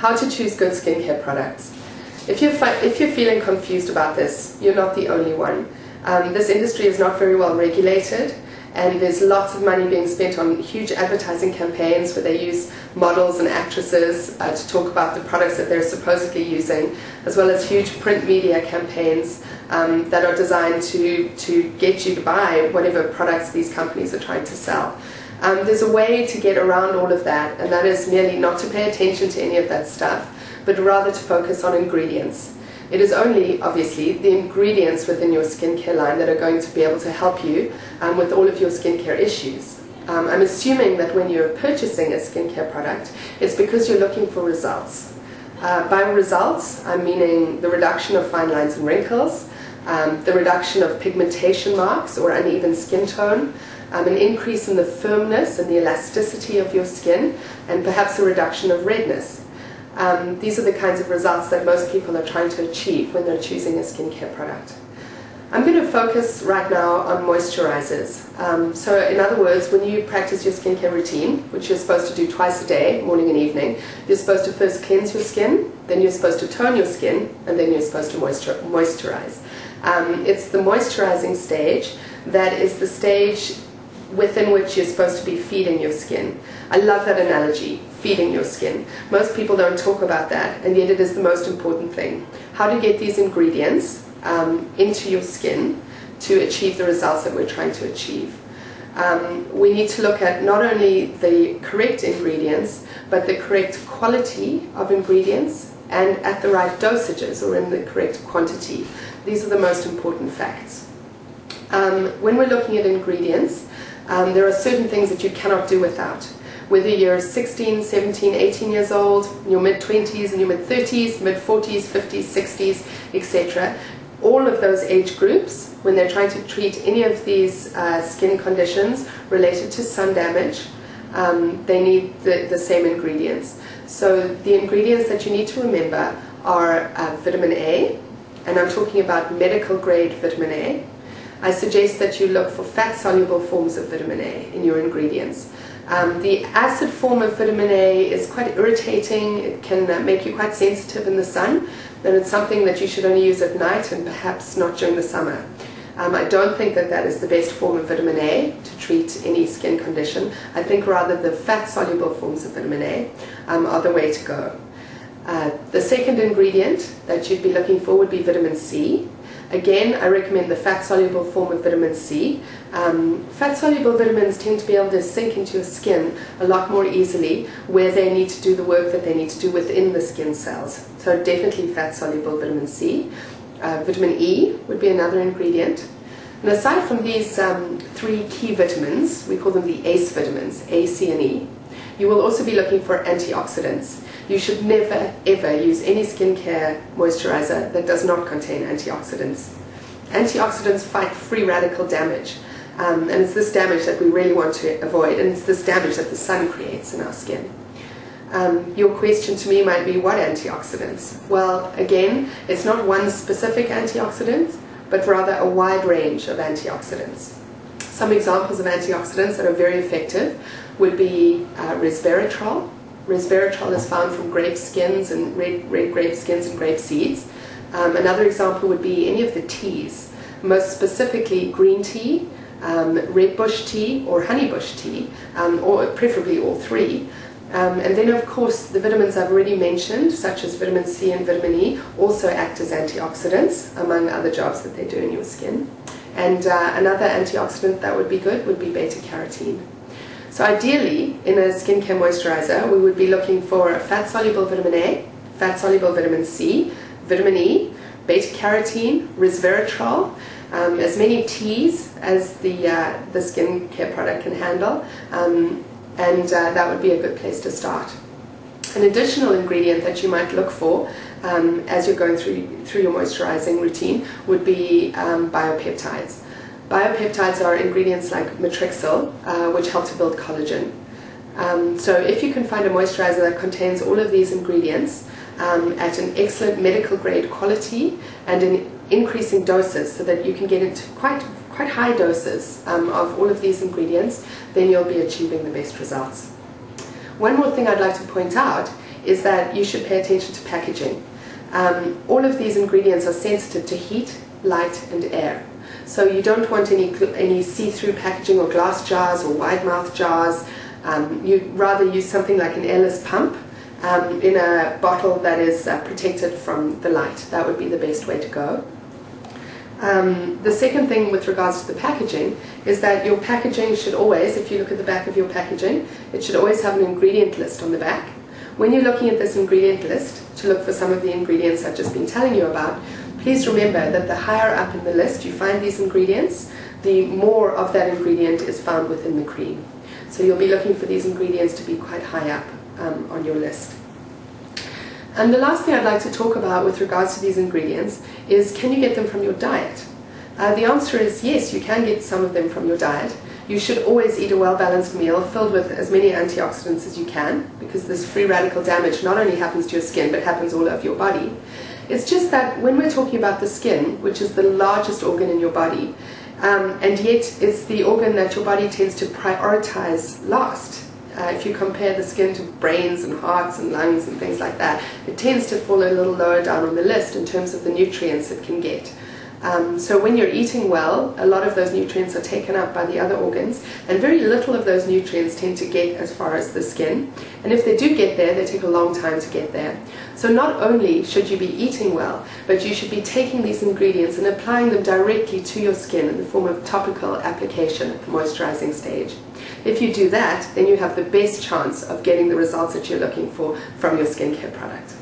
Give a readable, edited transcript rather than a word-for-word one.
How to choose good skincare products. If you're feeling confused about this, you're not the only one. This industry is not very well regulated, and there's lots of money being spent on huge advertising campaigns where they use models and actresses to talk about the products that they're supposedly using, as well as huge print media campaigns that are designed to get you to buy whatever products these companies are trying to sell. There's a way to get around all of that, and that is merely not to pay attention to any of that stuff, but rather to focus on ingredients. It is only, obviously, the ingredients within your skincare line that are going to be able to help you with all of your skincare issues. I'm assuming that when you're purchasing a skincare product, it's because you're looking for results. By results, I'm meaning the reduction of fine lines and wrinkles, the reduction of pigmentation marks or uneven skin tone, an increase in the firmness and the elasticity of your skin, and perhaps a reduction of redness. These are the kinds of results that most people are trying to achieve when they're choosing a skincare product. I'm going to focus right now on moisturizers. So in other words, when you practice your skincare routine, which you're supposed to do twice a day, morning and evening, you're supposed to first cleanse your skin, then you're supposed to tone your skin, and then you're supposed to moisturize. It's the moisturizing stage that is the stage within which you're supposed to be feeding your skin. I love that analogy, feeding your skin. Most people don't talk about that, and yet it is the most important thing. How to get these ingredients into your skin to achieve the results that we're trying to achieve. We need to look at not only the correct ingredients, but the correct quality of ingredients and at the right dosages or in the correct quantity. These are the most important facts. When we're looking at ingredients, there are certain things that you cannot do without. Whether you're 16, 17, 18 years old, in your mid-20s, in your mid-30s, mid-40s, 50s, 60s, etc. All of those age groups, when they're trying to treat any of these skin conditions related to sun damage, they need the same ingredients. So the ingredients that you need to remember are vitamin A, and I'm talking about medical grade vitamin A. I suggest that you look for fat-soluble forms of vitamin A in your ingredients. The acid form of vitamin A is quite irritating. It can make you quite sensitive in the sun, and it's something that you should only use at night and perhaps not during the summer. I don't think that that is the best form of vitamin A to treat any skin condition. I think rather the fat-soluble forms of vitamin A are the way to go. The second ingredient that you'd be looking for would be vitamin C. Again, I recommend the fat-soluble form of vitamin C. Fat-soluble vitamins tend to be able to sink into your skin a lot more easily where they need to do the work that they need to do within the skin cells. So definitely fat-soluble vitamin C. Vitamin E would be another ingredient. And aside from these three key vitamins, we call them the ACE vitamins, A, C, and E, you will also be looking for antioxidants. You should never, ever use any skincare moisturizer that does not contain antioxidants. Antioxidants fight free radical damage, and it's this damage that we really want to avoid, and it's this damage that the sun creates in our skin. Your question to me might be, what antioxidants? Well, again, it's not one specific antioxidant, but rather a wide range of antioxidants. Some examples of antioxidants that are very effective would be resveratrol. Resveratrol is found from grape skins and red grape skins and grape seeds. Another example would be any of the teas, most specifically green tea, red bush tea or honey bush tea, or preferably all three. And then of course the vitamins I've already mentioned, such as vitamin C and vitamin E, also act as antioxidants, among other jobs that they do in your skin. And another antioxidant that would be good would be beta-carotene. So ideally, in a skincare moisturizer, we would be looking for a fat-soluble vitamin A, fat-soluble vitamin C, vitamin E, beta-carotene, resveratrol, as many teas as the skincare product can handle, and that would be a good place to start. An additional ingredient that you might look for as you're going through your moisturizing routine would be biopeptides. Biopeptides are ingredients like matrixyl, which help to build collagen. So if you can find a moisturizer that contains all of these ingredients at an excellent medical grade quality and in increasing doses so that you can get into quite high doses of all of these ingredients, then you'll be achieving the best results. One more thing I'd like to point out is that you should pay attention to packaging. All of these ingredients are sensitive to heat, light and air. So you don't want any see-through packaging or glass jars or wide-mouth jars. You'd rather use something like an airless pump in a bottle that is protected from the light. That would be the best way to go. The second thing with regards to the packaging is that your packaging should always, if you look at the back of your packaging, it should always have an ingredient list on the back. When you're looking at this ingredient list to look for some of the ingredients I've just been telling you about, please remember that the higher up in the list you find these ingredients, the more of that ingredient is found within the cream. So you'll be looking for these ingredients to be quite high up on your list. And the last thing I'd like to talk about with regards to these ingredients is, can you get them from your diet? The answer is yes, you can get some of them from your diet. You should always eat a well-balanced meal filled with as many antioxidants as you can, because this free radical damage not only happens to your skin but happens all over your body. It's just that when we're talking about the skin, which is the largest organ in your body, and yet it's the organ that your body tends to prioritize last. If you compare the skin to brains and hearts and lungs and things like that, it tends to fall a little lower down on the list in terms of the nutrients it can get. So when you're eating well, a lot of those nutrients are taken up by the other organs, and very little of those nutrients tend to get as far as the skin. And if they do get there, they take a long time to get there. So not only should you be eating well, but you should be taking these ingredients and applying them directly to your skin in the form of topical application at the moisturizing stage. If you do that, then you have the best chance of getting the results that you're looking for from your skincare product.